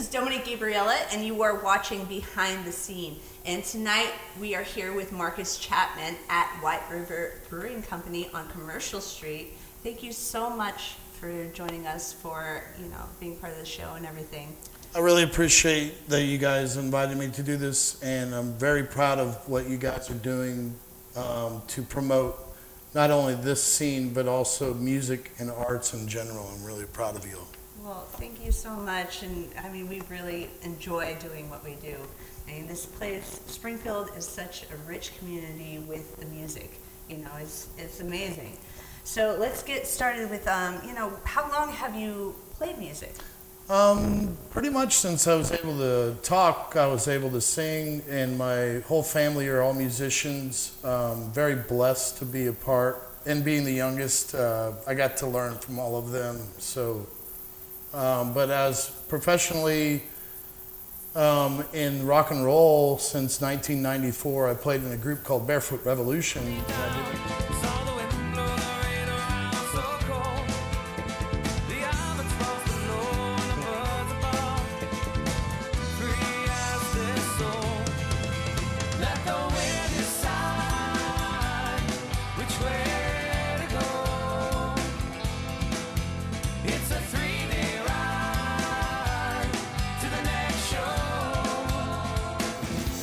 is Dominic Gabriella, and you are watching Behind the Scene. And tonight we are here with Marcus Chatman at White River Brewing Company on Commercial Street. Thank you so much for joining us, for being part of the show and everything. I really appreciate that you guys invited me to do this, and I'm very proud of what you guys are doing to promote not only this scene but also music and arts in general. I'm really proud of you all. Well, thank you so much, and I mean, we really enjoy doing what we do. I mean, this place, Springfield, is such a rich community with the music. It's amazing. So let's get started with, how long have you played music? Pretty much since I was able to talk, I was able to sing, and my whole family are all musicians. Very blessed to be a part, and being the youngest, I got to learn from all of them. So. But as professionally in rock and roll since 1994, I played in a group called Barefoot Revolution.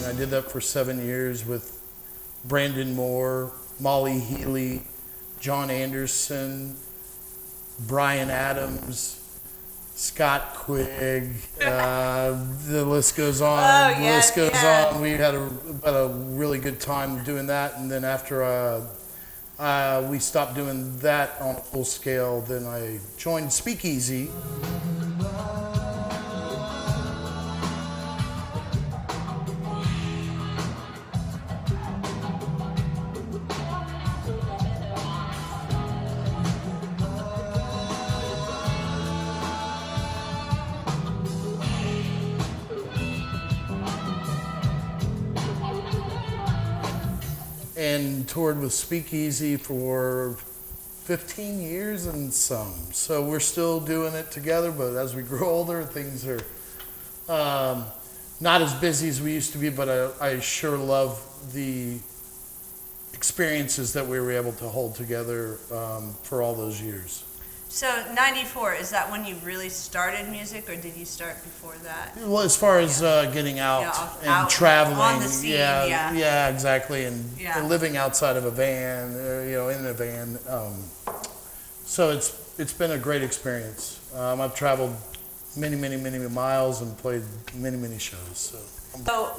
I did that for 7 years with Brandon Moore, Molly Healy, John Anderson, Brian Adams, Scott Quigg. The list goes on. Oh, the yes, list goes yeah. on. We had a really good time doing that, and then after we stopped doing that on a full scale, then I joined Speakeasy. And toured with Speakeasy for 15 years and some. So we're still doing it together, but as we grow older, things are not as busy as we used to be, but I sure love the experiences that we were able to hold together for all those years. So 94, is that when you really started music, or did you start before that? Well, as far as getting out and out traveling, on the scene, yeah, exactly, and living outside of a van, in a van. So it's been a great experience. I've traveled many miles and played many shows. So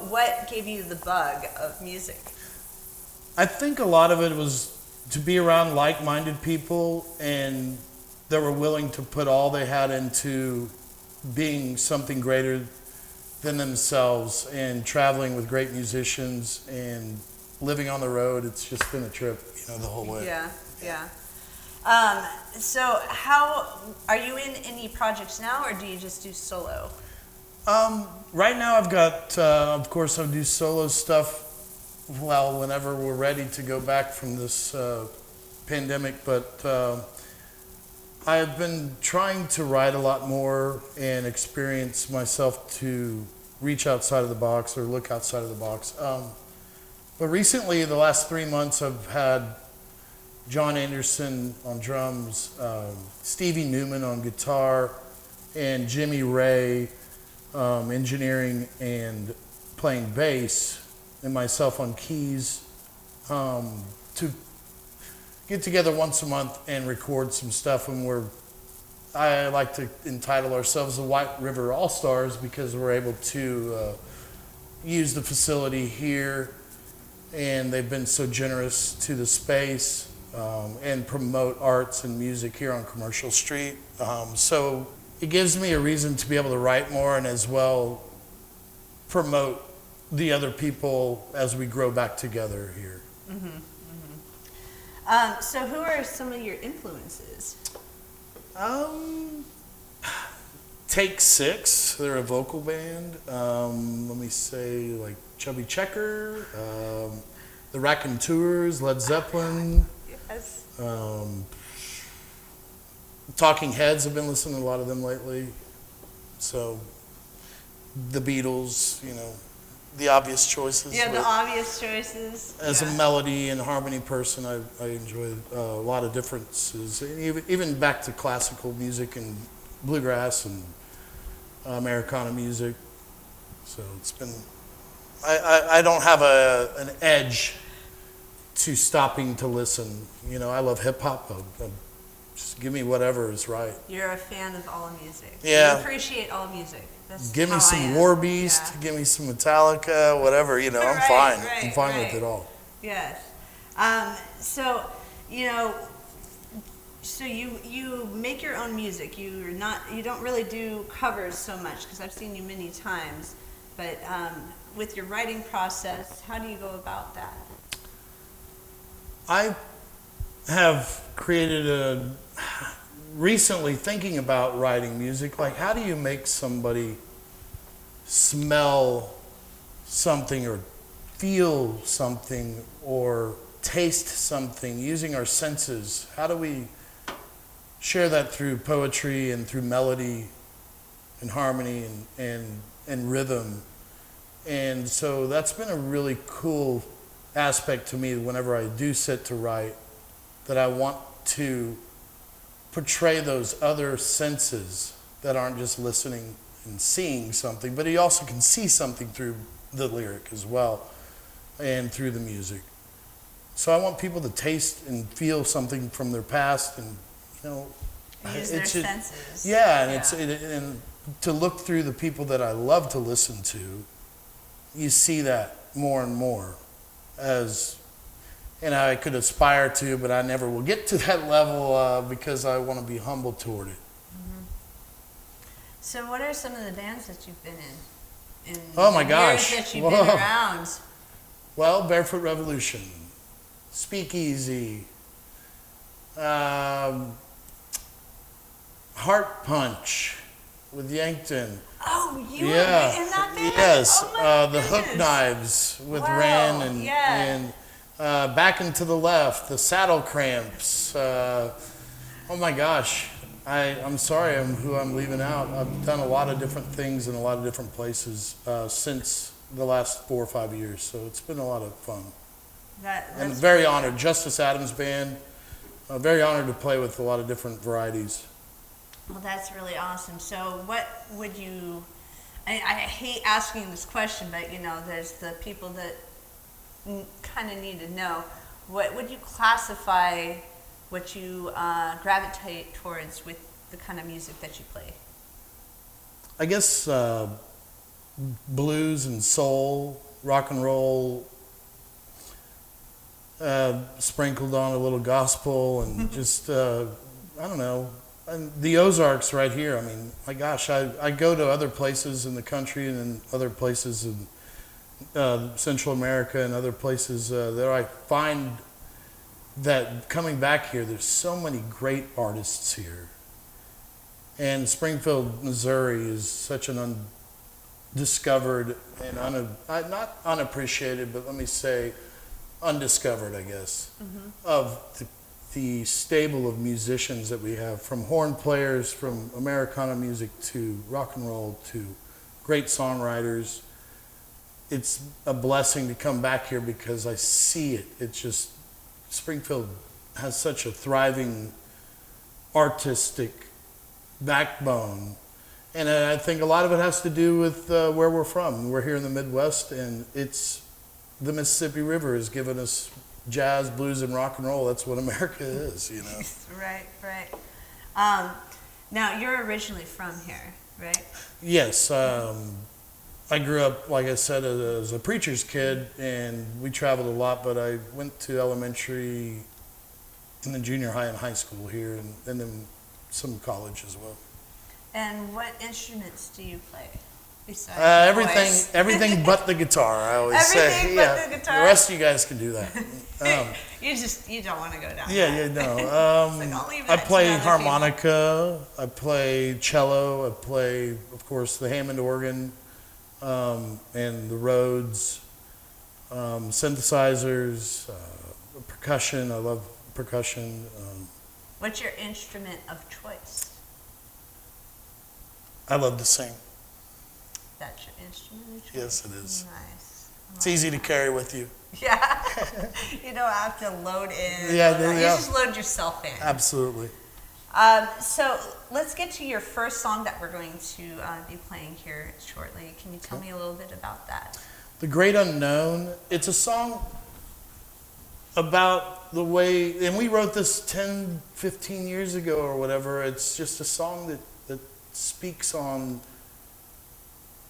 what gave you the bug of music? I think a lot of it was to be around like-minded people and that were willing to put all they had into being something greater than themselves, and traveling with great musicians and living on the road. It's just been a trip, the whole way. Yeah. So how, are you in any projects now, or do you just do solo? Right now I've got, of course I do solo stuff, whenever we're ready to go back from this pandemic, but I've been trying to write a lot more and experience myself to reach outside of the box or look outside of the box. But recently, the last 3 months, I've had John Anderson on drums, Stevie Newman on guitar, and Jimmy Ray engineering and playing bass, and myself on keys, to get together once a month and record some stuff. And I like to entitle ourselves the White River All-Stars because we're able to use the facility here, and they've been so generous to the space and promote arts and music here on Commercial Street. So it gives me a reason to be able to write more and as well promote the other people as we grow back together here. Mm-hmm. So who are some of your influences? Take Six, they're a vocal band. Let me say, like Chubby Checker, the Raconteurs, Led Zeppelin. Yes. Talking Heads, I've been listening to a lot of them lately. So the Beatles, the obvious choices. Yeah, the but obvious choices. as a Yeah. melody and harmony person, I enjoy a lot of differences. Even back to classical music and bluegrass and Americana music. So it's been, I don't have an edge to stopping to listen. I love hip hop. Just give me whatever is right. You're a fan of all music. Yeah. You appreciate all music. That's Give me how I some am. War Beast, Yeah. give me some Metallica, whatever, I'm Right, fine. right, I'm fine right. with it all. Yes. So, so you make your own music. You don't really do covers so much because I've seen you many times. But with your writing process, how do you go about that? I have created recently thinking about writing music, like how do you make somebody smell something or feel something or taste something using our senses? How do we share that through poetry and through melody and harmony and rhythm? And so that's been a really cool aspect to me whenever I do sit to write, that I want to portray those other senses that aren't just listening and seeing something, but you also can see something through the lyric as well and through the music. So I want people to taste and feel something from their past, and Use their senses. Yeah, and and to look through the people that I love to listen to, you see that more and more and I could aspire to, but I never will get to that level because I want to be humble toward it. Mm-hmm. So what are some of the bands that you've been in Oh my the gosh. years that you've Whoa. been around? Well, Barefoot Revolution, Speakeasy, Heart Punch with Yankton. Oh, you were in Yeah. that band? Yes. Oh my The Hook goodness. Knives with Wow, Ran and yeah. Back and to the Left, the Saddle Cramps. Oh my gosh. I'm sorry who I'm leaving out. I've done a lot of different things in a lot of different places since the last 4 or 5 years. So it's been a lot of fun. I'm That's very honored. Justice Adams Band. Very honored to play with a lot of different varieties. Well, that's really awesome. So what would you, I hate asking this question, but there's the people that kind of need to know. What would you classify what you gravitate towards with the kind of music that you play? I guess blues and soul, rock and roll, sprinkled on a little gospel, and just, I don't know. And the Ozarks right here, I mean, my gosh, I go to other places in the country and in other places in Central America and other places that I find that coming back here, there's so many great artists here. And Springfield, Missouri is such an undiscovered and not unappreciated, but let me say undiscovered, I guess, of the stable of musicians that we have, from horn players, from Americana music to rock and roll to great songwriters. It's a blessing to come back here because I see it. It's just, Springfield has such a thriving artistic backbone. And I think a lot of it has to do with where we're from. We're here in the Midwest, and the Mississippi River has given us jazz, blues, and rock and roll. That's what America is, Right, right. Now, you're originally from here, right? Yes. I grew up, like I said, as a preacher's kid, and we traveled a lot, but I went to elementary and then junior high and high school here, and then some college as well. And what instruments do you play besides the voice? Everything but the guitar, I always Everything say. but the guitar? The rest of you guys can do that. You don't want to go down. No. It's like, I'll leave I that to play other harmonica, I play cello, I play, of course, the Hammond organ, and the Rhodes, synthesizers, percussion. I love percussion. What's your instrument of choice? I love to sing. that your instrument of choice? Yes, it is. Nice. It's easy to carry with you. Yeah. You don't have to load in. Yeah, You yeah. just load yourself in. Absolutely. So let's get to your first song that we're going to be playing here shortly. Can you tell me a little bit about that? The Great Unknown, it's a song about the way, and we wrote this 10, 15 years ago or whatever. It's just a song that speaks on,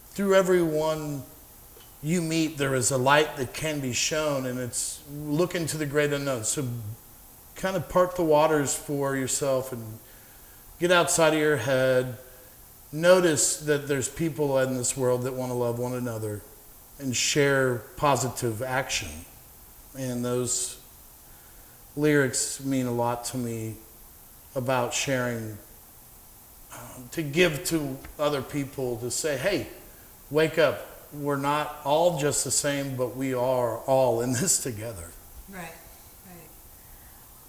through everyone you meet, there is a light that can be shown, and it's look into the great unknown. So kind of park the waters for yourself and get outside of your head. Notice that there's people in this world that want to love one another and share positive action. And those lyrics mean a lot to me about sharing, to give to other people, to say, hey, wake up. We're not all just the same, but we are all in this together. Right, right.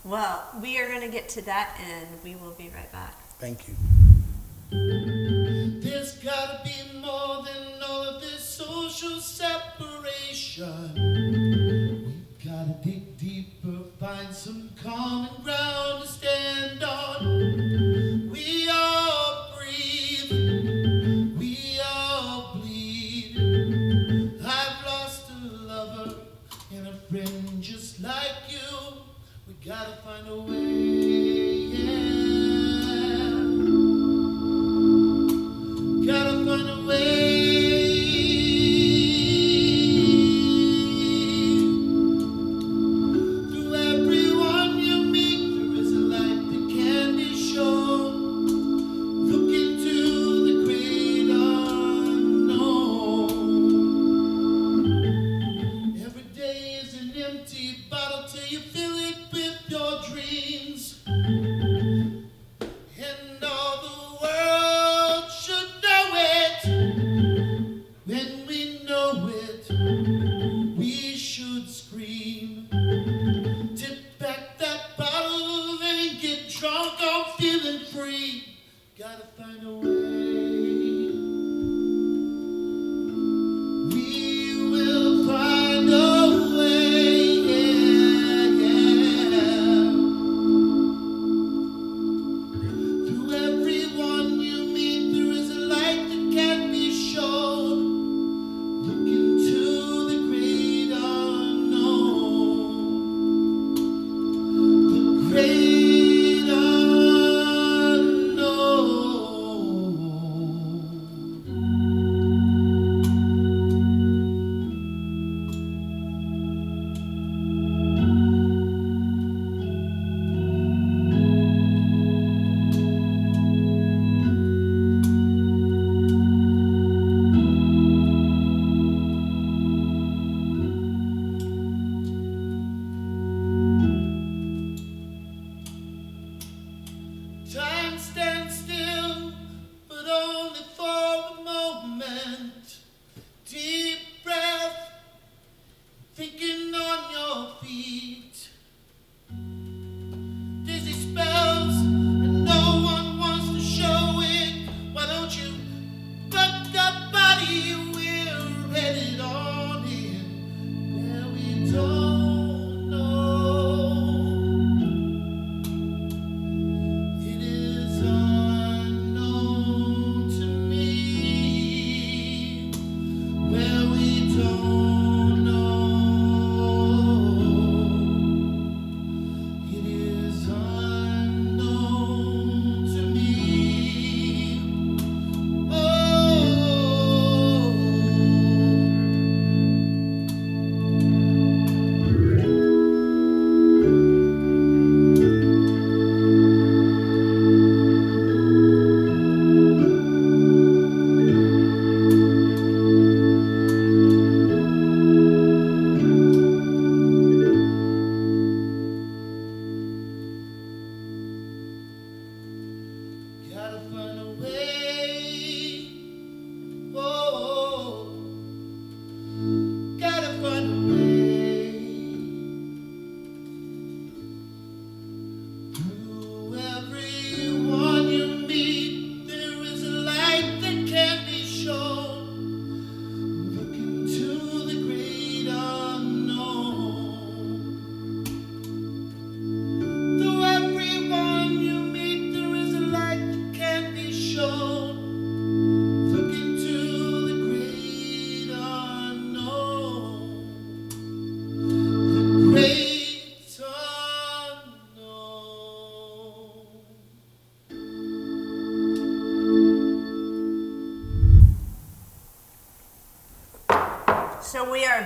Well, we are going to get to that, and we will be right back. Thank you. There's gotta be more than all of this social separation. We've gotta dig deeper, find some common ground to stand on. We all breathe, we all bleed. I've lost a lover and a friend just like you. We gotta find a way, yeah. Gotta find a way. Through everyone you meet, there is a light that can be shown. Look into the great unknown. Every day is an empty bottle till you fill it with your dreams.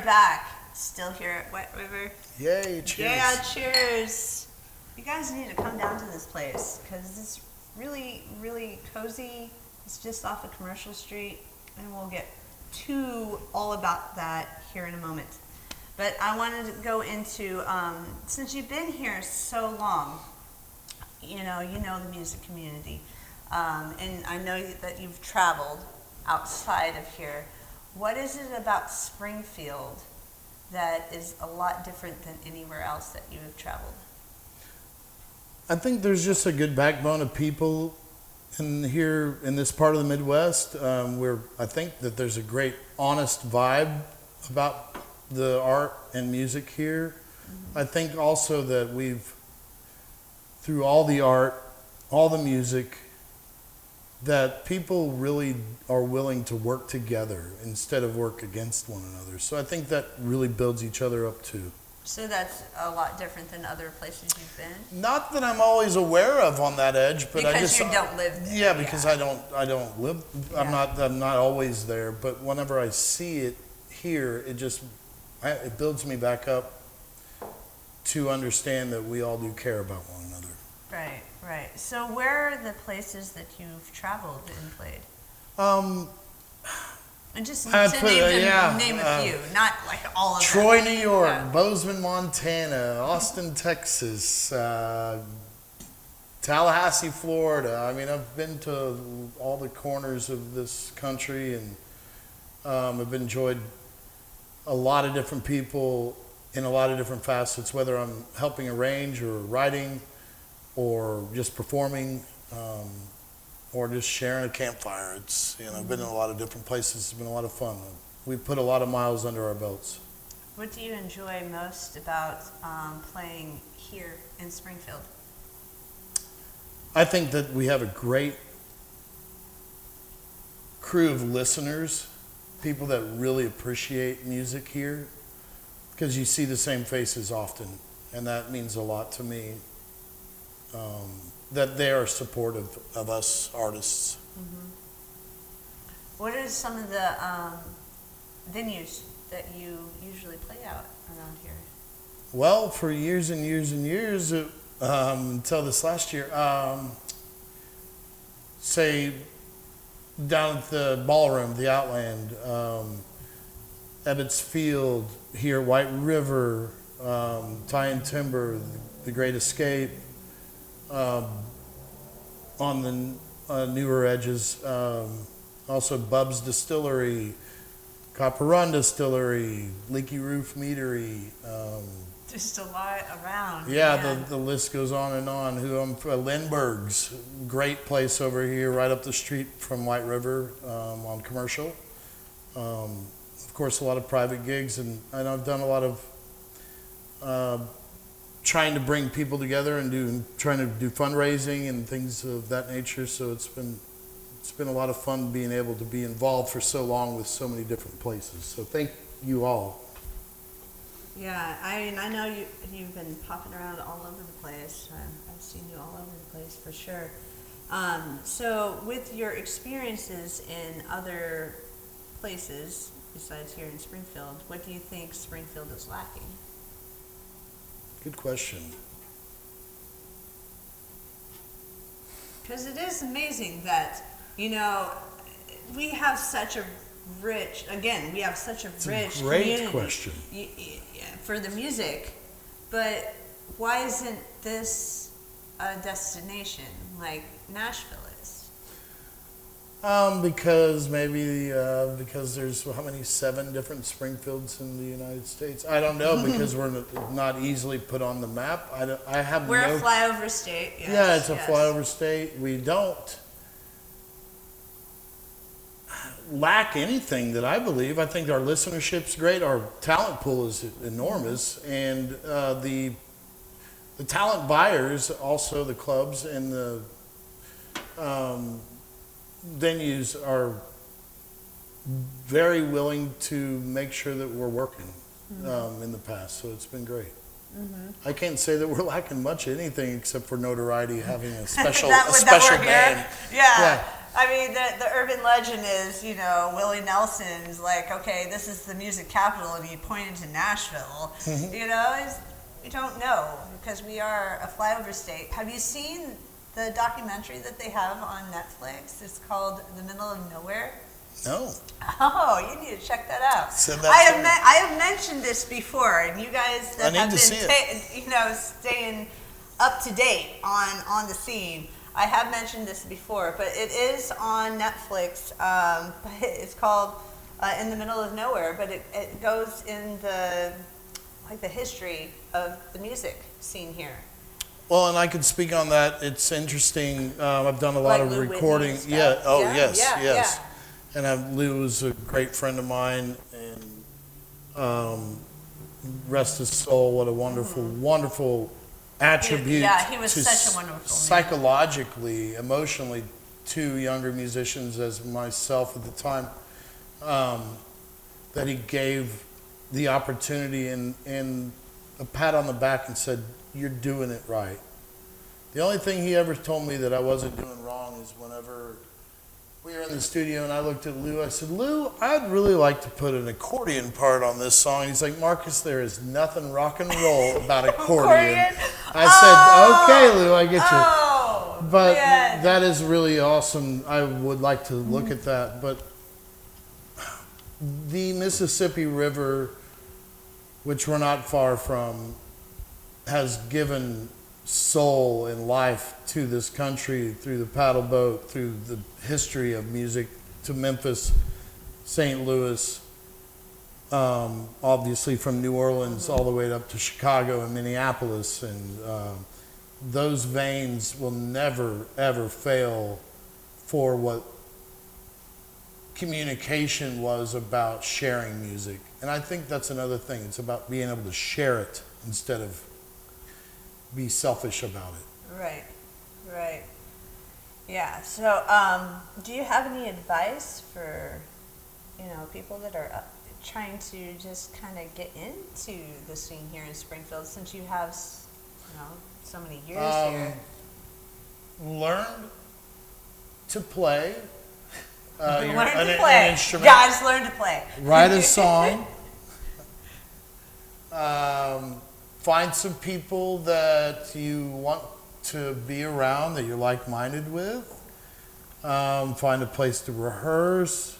are back, still here at Wet River. Yay, cheers. Yeah, cheers. You guys need to come down to this place because it's really, really cozy. It's just off of Commercial Street, and we'll get to all about that here in a moment. But I wanted to go into, since you've been here so long, you know the music community, and I know that you've traveled outside of here. What is it about Springfield that is a lot different than anywhere else that you have traveled? I think there's just a good backbone of people in here in this part of the Midwest, where I think that there's a great honest vibe about the art and music here. Mm-hmm. I think also that we've, through all the art, all the music, that people really are willing to work together instead of work against one another. So I think that really builds each other up too. So that's a lot different than other places you've been? Not that I'm always aware of on that edge, but because I just you don't live there. Yeah, because I don't live. Yeah. I'm not always there. But whenever I see it here, it builds me back up to understand that we all do care about one another. Right, right. So where are the places that you've traveled and played? And just name a few, not like all of them. Troy, New York, Bozeman, Montana, Austin, Texas, Tallahassee, Florida. I mean, I've been to all the corners of this country, and I've enjoyed a lot of different people in a lot of different facets, whether I'm helping arrange or writing or just performing, or just sharing a campfire. It's, I've been in a lot of different places. It's been a lot of fun. We've put a lot of miles under our belts. What do you enjoy most about playing here in Springfield? I think that we have a great crew of listeners, people that really appreciate music here, because you see the same faces often, and that means a lot to me. That they are supportive of us artists. Mm-hmm. What are some of the venues that you usually play out around here? Well, for years and years and years, until this last year, say down at the ballroom, the Outland, Ebbets Field, here, White River, Tie and Timber, The Great Escape, on the newer edges, also Bub's Distillery, Copper Run Distillery, Leaky Roof Meadery. Just a lot around. Yeah, the list goes on and on. Lindbergh's, great place over here, right up the street from White River, on Commercial. Of course, a lot of private gigs, and I've done a lot of trying to bring people together and trying to do fundraising and things of that nature. So it's been a lot of fun being able to be involved for so long with so many different places. So thank you all. Yeah, I know you've been popping around all over the place. I've seen you all over the place for sure. So with your experiences in other places besides here in Springfield, what do you think Springfield is lacking? Good question. Because it is amazing that, we have such a rich community. Great question. For the music, but why isn't this a destination like Nashville is? Because there's how many, 7 different Springfields in the United States? I don't know, because we're not easily put on the map. We're a flyover state. Yes, yeah, it's a flyover state. We don't lack anything that I believe. I think our listenership's great. Our talent pool is enormous, and the talent buyers, also the clubs and the venues are very willing to make sure that we're working in the past. So it's been great. Mm-hmm. I can't say that we're lacking much of anything except for notoriety, having a special band. Yeah. I mean, the urban legend is, you know, Willie Nelson's like, okay, this is the music capital, and he pointed to Nashville. Mm-hmm. You know, we don't know because we are a flyover state. Have you seen the documentary that they have on Netflix? It's called The Middle of Nowhere. No. Oh, you need to check that out. Send that to me. I have mentioned this before, and you guys that I need have to see been, you know, staying up to date on the scene. I have mentioned this before, but it is on Netflix. But it's called In the Middle of Nowhere, but it goes in the history of the music scene here. Well, and I could speak on that. It's interesting. I've done a lot Like of Lou Whitney recording. and stuff. Yeah. Oh, Yeah, yes, yeah, yes. yeah. And Lou was a great friend of mine, and rest his soul. What a wonderful, wonderful attribute. Yeah, he was to such a wonderful man. psychologically, emotionally, to younger musicians as myself at the time, that he gave the opportunity and a pat on the back and said, "You're doing it right." The only thing he ever told me that I wasn't doing wrong is whenever we were in the studio and I looked at Lou, I said, "Lou, I'd really like to put an accordion part on this song." He's like, "Marcus, there is nothing rock and roll about accordion." I said, "Okay, Lou, I get you." Oh, But man. that is really awesome. I would like to look at that. But the Mississippi River, which we're not far from, has given soul and life to this country through the paddle boat, through the history of music, to Memphis, St. Louis, obviously from New Orleans all the way up to Chicago and Minneapolis. And those veins will never, ever fail for what communication was about sharing music. And I think that's another thing. It's about being able to share it instead of be selfish about it. Right, right. Yeah. So, do you have any advice for, you know, people that are trying to just kind of get into the scene here in Springfield, since you have, you know, so many years here? Learn to play. Learn to an play. instrument. Guys, learn to play. Write a song. Find some people that you want to be around, that you're like-minded with. Find a place to rehearse.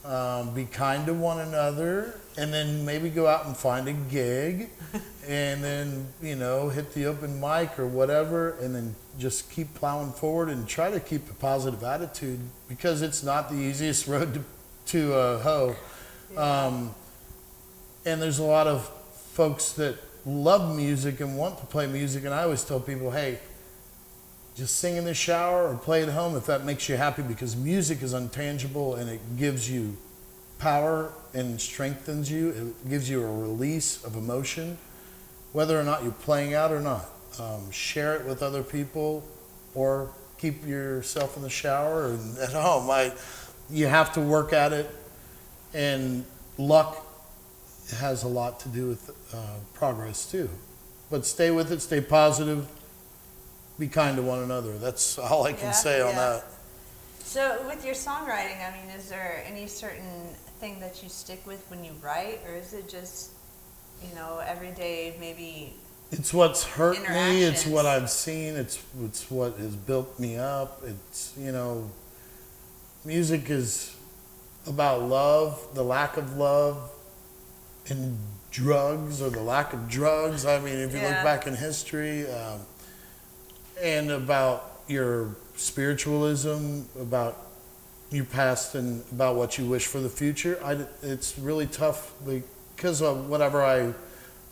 Be kind to one another. And then maybe go out and find a gig. And then, you know, hit the open mic or whatever. And then just keep plowing forward and try to keep a positive attitude, because it's not the easiest road to hoe. Yeah. And there's a lot of folks that love music and want to play music, and I always tell people, hey, just sing in the shower or play at home if that makes you happy, because music is intangible and it gives you power and strengthens you. It gives you a release of emotion, whether or not you're playing out or not. Share it with other people or keep yourself in the shower and at home. You have to work at it, and luck has a lot to do with progress too. But stay with it, stay positive, be kind to one another. That's all I can say on that. So with your songwriting, I mean, is there any certain thing that you stick with when you write, or is it just, you know, every day maybe? It's what's hurt me, it's Interactions. what I've seen, it's what has built me up. It's, you know, music is about love, the lack of love, and drugs, or the lack of drugs. I mean, if you look back in history, and about your spiritualism, about your past, and about what you wish for the future. It's really tough because of whatever I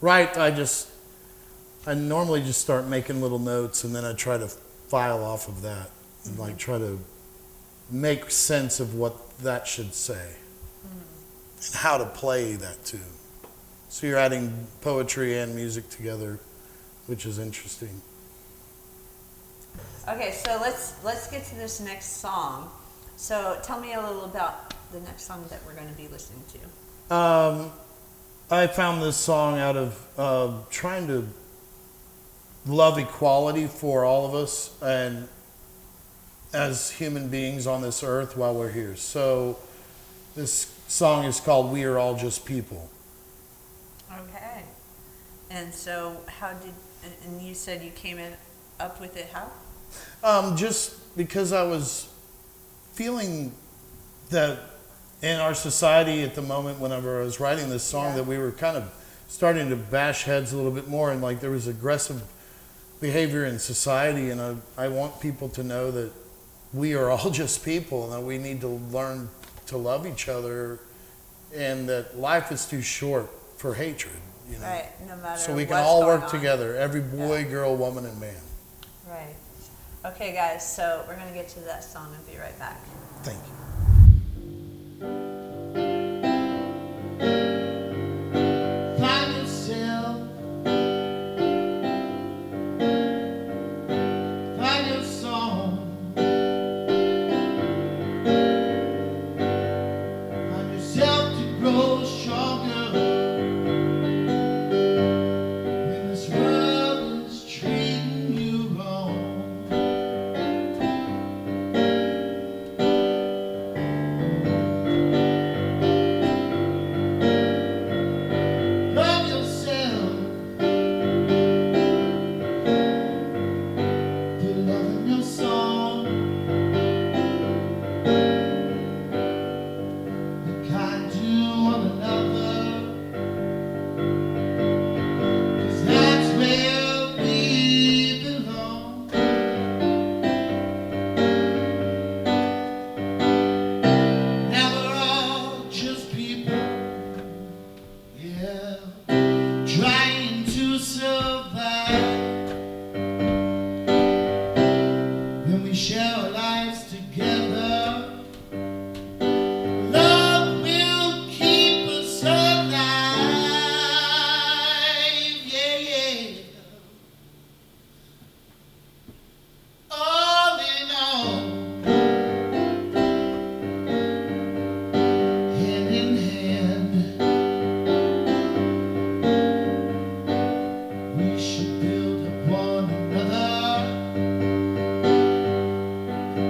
write. I normally just start making little notes, and then I try to file off of that, and like try to make sense of what that should say, and how to play that too. So you're adding poetry and music together, which is interesting. Okay, so let's get to this next song. So tell me a little about the next song that we're going to be listening to. I found this song out of trying to love equality for all of us, and as human beings on this earth while we're here. So this song is called We Are All Just People. Okay. And so and you said you came up with it how? Just because I was feeling that in our society at the moment, whenever I was writing this song, that we were kind of starting to bash heads a little bit more, and like there was aggressive behavior in society, and I want people to know that we are all just people, and that we need to learn to love each other, and that life is too short for hatred. You know? Right, no matter so we can what's all going work on. together, every boy, girl, woman, and man. Right. Okay, guys, so we're going to get to that song and be right back. Thank you. Find yourself, find your song, find yourself to grow stronger when this world is treating you wrong. Love yourself, put love in your song, be kind to one another, 'cause that's where we belong. Now we're all just people, yeah, trying to survive. When we share our lives together, love will keep us alive. Yeah, yeah. All in all, hand in hand, we should build up one another.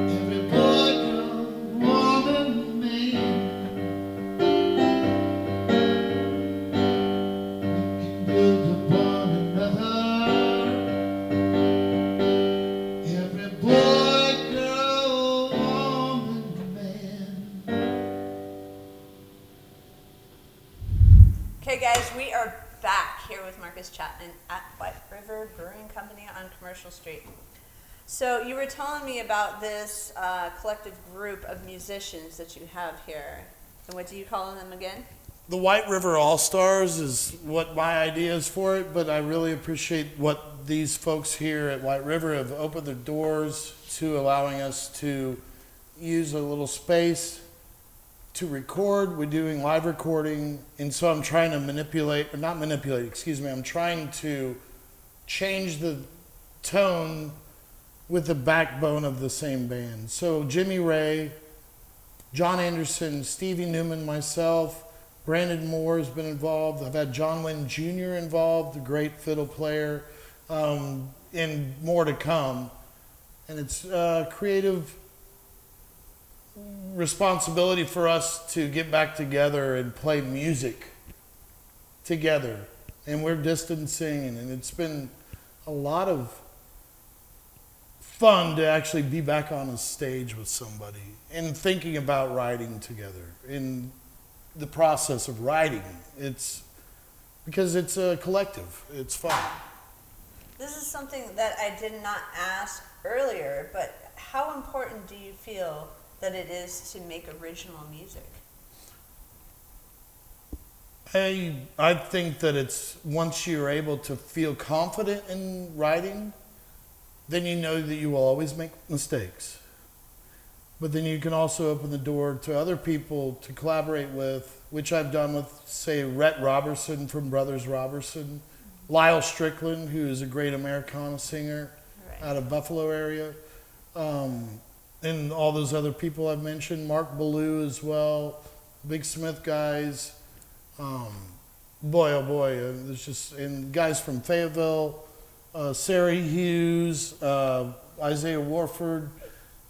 Every boy, girl, woman, man, we can build up one another. Every boy, girl, woman, man. Okay, guys, we are back here with Marcus Chatman at White River Brewing Company on Commercial Street. So you were telling me about this collective group of musicians that you have here. And what do you call them again? The White River All-Stars is what my idea is for it, but I really appreciate what these folks here at White River have opened their doors to, allowing us to use a little space to record. We're doing live recording, and so I'm trying to I'm trying to change the tone with the backbone of the same band. So Jimmy Ray, John Anderson, Stevie Newman, myself, Brandon Moore has been involved. I've had John Wynn Jr. involved, the great fiddle player, and more to come. And it's creative responsibility for us to get back together and play music together. And we're distancing, and it's been a lot of fun to actually be back on a stage with somebody and thinking about writing together. In the process of writing, it's because it's a collective. It's fun. This is something that I did not ask earlier, but how important do you feel that it is to make original music? I think that it's once you're able to feel confident in writing, then you know that you will always make mistakes. But then you can also open the door to other people to collaborate with, which I've done with, say, Rhett Robertson from Brothers Robertson, Lyle Strickland, who is a great Americana singer out of Buffalo area, and all those other people I've mentioned, Mark Ballou as well, Big Smith guys. Boy, oh boy, there's just, and guys from Fayetteville, Sarah Hughes, Isaiah Warford,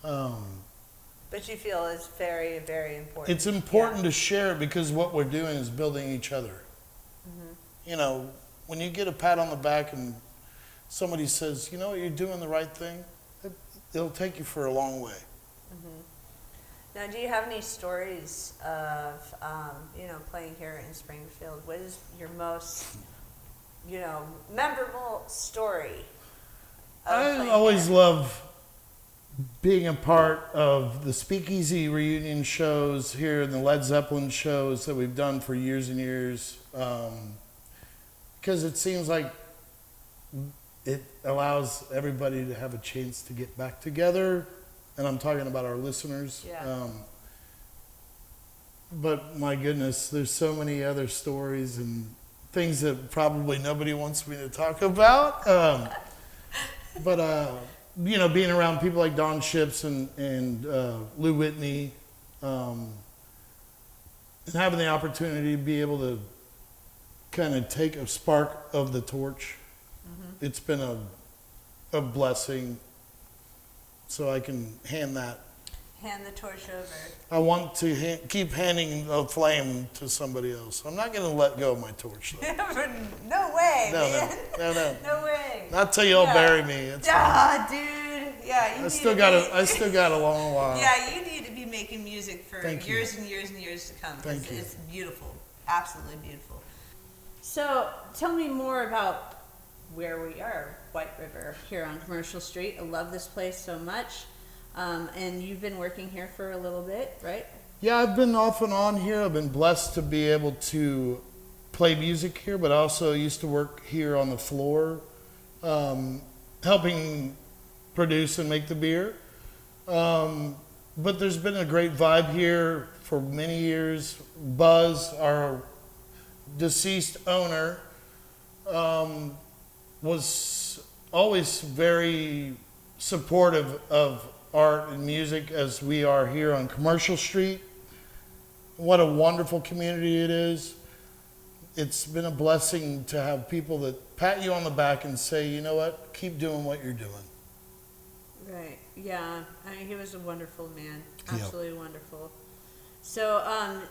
But you feel it's very, very important. It's important to share it because what we're doing is building each other. You know, when you get a pat on the back and somebody says, you know what, you're doing the right thing, it'll take you for a long way. Now, do you have any stories of, playing here in Springfield? What is your most, memorable story? I always love being a part of the Speakeasy reunion shows here and the Led Zeppelin shows that we've done for years and years. Because it seems like it allows everybody to have a chance to get back together. And I'm talking about our listeners. Yeah. But my goodness, there's so many other stories and things that probably nobody wants me to talk about. But being around people like Don Ships and Lou Whitney, and having the opportunity to be able to kind of take a spark of the torch, it's been a blessing. So I can hand the torch over. I want to keep handing the flame to somebody else. I'm not going to let go of my torch, though. No way, No, man. no. No way. Not till y'all bury me. It's dude. Yeah, I still got a long while. Yeah, you need to be making music for Thank you. years and years and years to come. Thank you. It's beautiful. Absolutely beautiful. So tell me more about where we are, White River, here on Commercial Street. I love this place so much. And you've been working here for a little bit, right? Yeah, I've been off and on here. I've been blessed to be able to play music here, but I also used to work here on the floor, helping produce and make the beer. But there's been a great vibe here for many years. Buzz, our deceased owner, was always very supportive of art and music as we are here on Commercial Street. What a wonderful community it is. It's been a blessing to have people that pat you on the back and say, you know what, keep doing what you're doing. Right. Yeah. I mean, he was a wonderful man. Yep. Absolutely wonderful. So,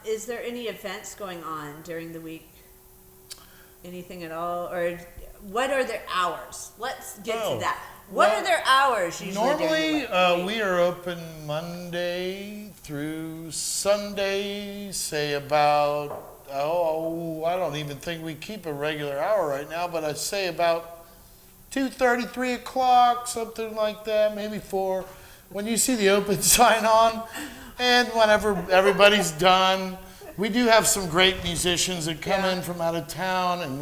is there any events going on during the week? Anything at all? Or what are their hours? Let's get to that. What are their hours usually? Normally, we are open Monday through Sunday, say about, I don't even think we keep a regular hour right now, but I say about 2:30, 3 o'clock, something like that, maybe 4. When you see the open sign on, and whenever everybody's done, we do have some great musicians that come in from out of town, and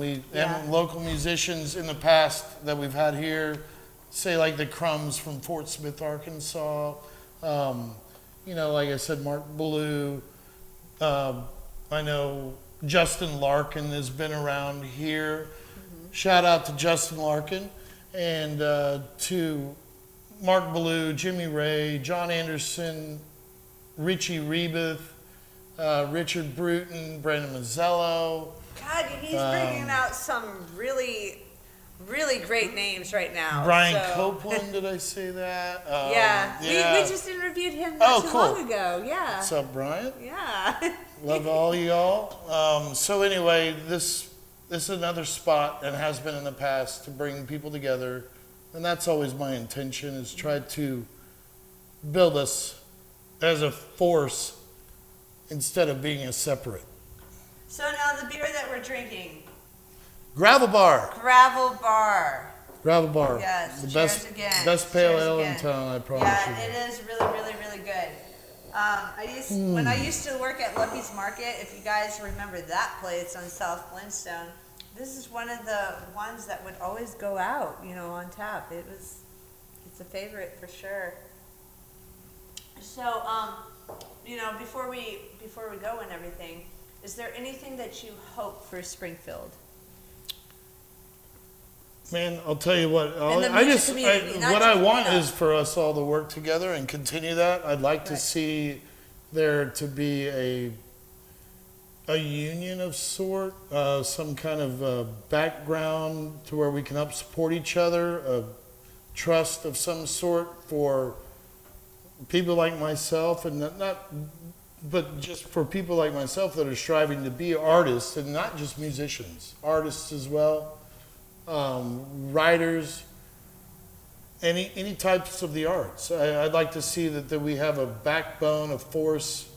local musicians in the past that we've had here, say like the Crumbs from Fort Smith, Arkansas. Like I said, Mark Ballou. I know Justin Larkin has been around here. Shout out to Justin Larkin and to Mark Ballou, Jimmy Ray, John Anderson, Richie Rebeth, Richard Bruton, Brandon Mazzello. God, he's bringing out some really great names right now. Brian Copeland, did I say that? We just interviewed him not too long ago. Yeah. What's up, Brian? Yeah. Love all y'all. So anyway, this is another spot, and has been in the past, to bring people together. And that's always my intention, is try to build us as a force instead of being a separate. So now the beer that we're drinking. Gravel Bar. Gravel Bar. Gravel Bar. Yes. The Cheers again. best pale Cheers ale again. in town, I promise you. Yeah, it is really good. When I used to work at Lucky's Market, if you guys remember that place on South Flintstone, this is one of the ones that would always go out, on tap. It's a favorite for sure. So, before we go and everything, is there anything that you hope for Springfield? Man, I'll tell you what. What I want is for us all to work together and continue that. I'd like to see there to be a union of sort, some kind of background to where we can help support each other, a trust of some sort for people like myself, and but just for people like myself that are striving to be artists, and not just musicians, artists as well, writers, any types of the arts. I'd like to see that we have a backbone, a force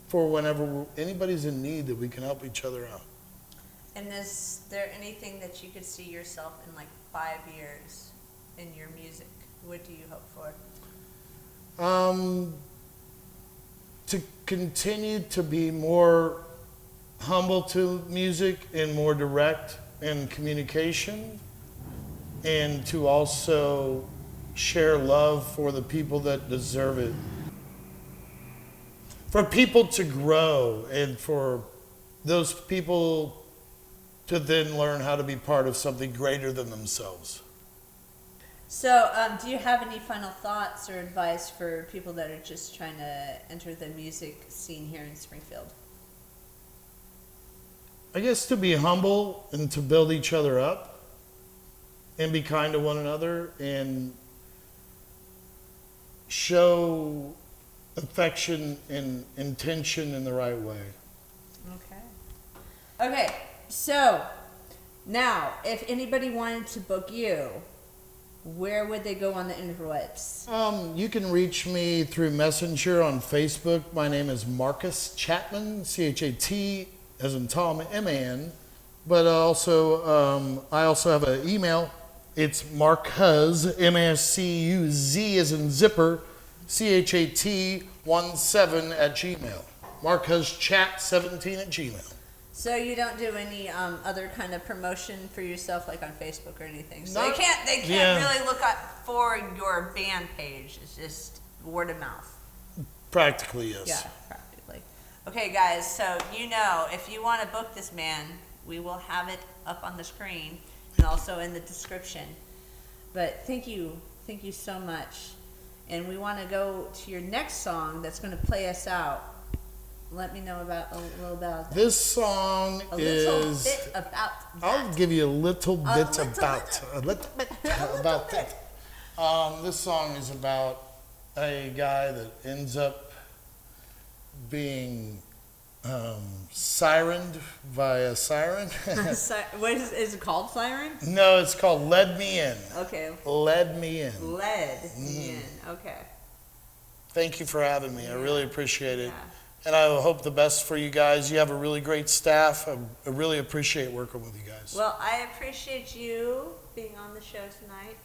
for whenever anybody's in need, that we can help each other out. And is there anything that you could see yourself in like 5 years in your music? What do you hope for? To continue to be more humble to music and more direct in communication, and to also share love for the people that deserve it. For people to grow, and for those people to then learn how to be part of something greater than themselves. So, do you have any final thoughts or advice for people that are just trying to enter the music scene here in Springfield? I guess to be humble and to build each other up and be kind to one another and show affection and intention in the right way. Okay, so now if anybody wanted to book you, where would they go on the interwebs? You can reach me through Messenger on Facebook. My name is Marcus Chatman, C-H-A-T as in Tom, M-A-N. But also, I also have an email. It's Marcuz, M-A-S-C-U-Z as in zipper, C-H-A-T 17 @Gmail. MarcuzChat17 @Gmail. So you don't do any other kind of promotion for yourself, like on Facebook or anything. So Not- they can't really look up for your band page. It's just word of mouth. Practically, yes. Yeah, practically. Okay, guys. So if you want to book this man, we will have it up on the screen and also in the description. But thank you so much. And we want to go to your next song that's going to play us out. Let me know a little about that. This song A little is. bit about that. I'll give you a little bit little about bit. that. This song is about a guy that ends up being sirened by a siren. What is it called? Siren? No, it's called "Led Me In." Okay. Led Me In. Led me in. Okay. Thank you for having me. I really appreciate it. Yeah. And I hope the best for you guys. You have a really great staff. I really appreciate working with you guys. Well, I appreciate you being on the show tonight.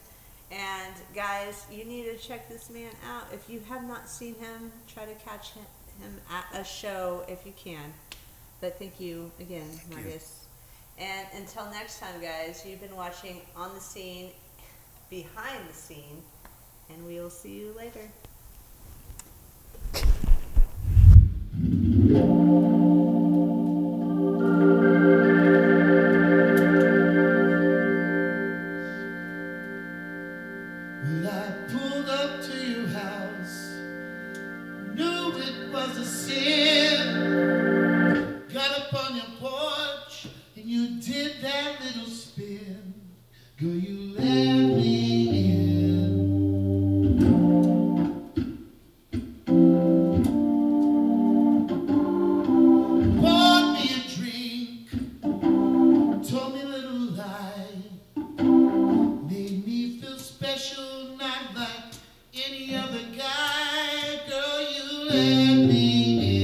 And guys, you need to check this man out. If you have not seen him, try to catch him at a show if you can. But thank you again, Marcus. And until next time, guys, you've been watching On the Scene, Behind the Scene, and we will see you later. Well, I pulled up to your house, knew it was a sin. Got up on your porch and you did that little spin. Girl, you let me in. Poured me a drink, told me a little lie. Made me feel special, not like any other guy. Girl, you let me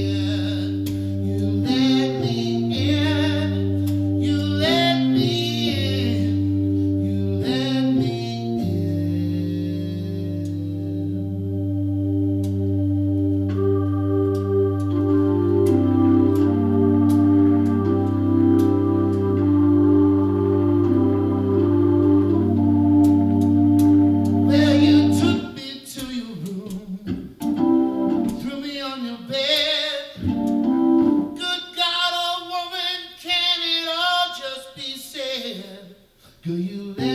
in. You let me in. You let me in. You let me Well, you took me to your room, threw me on your bed. Good God, oh woman, can it all just be said? Girl, you let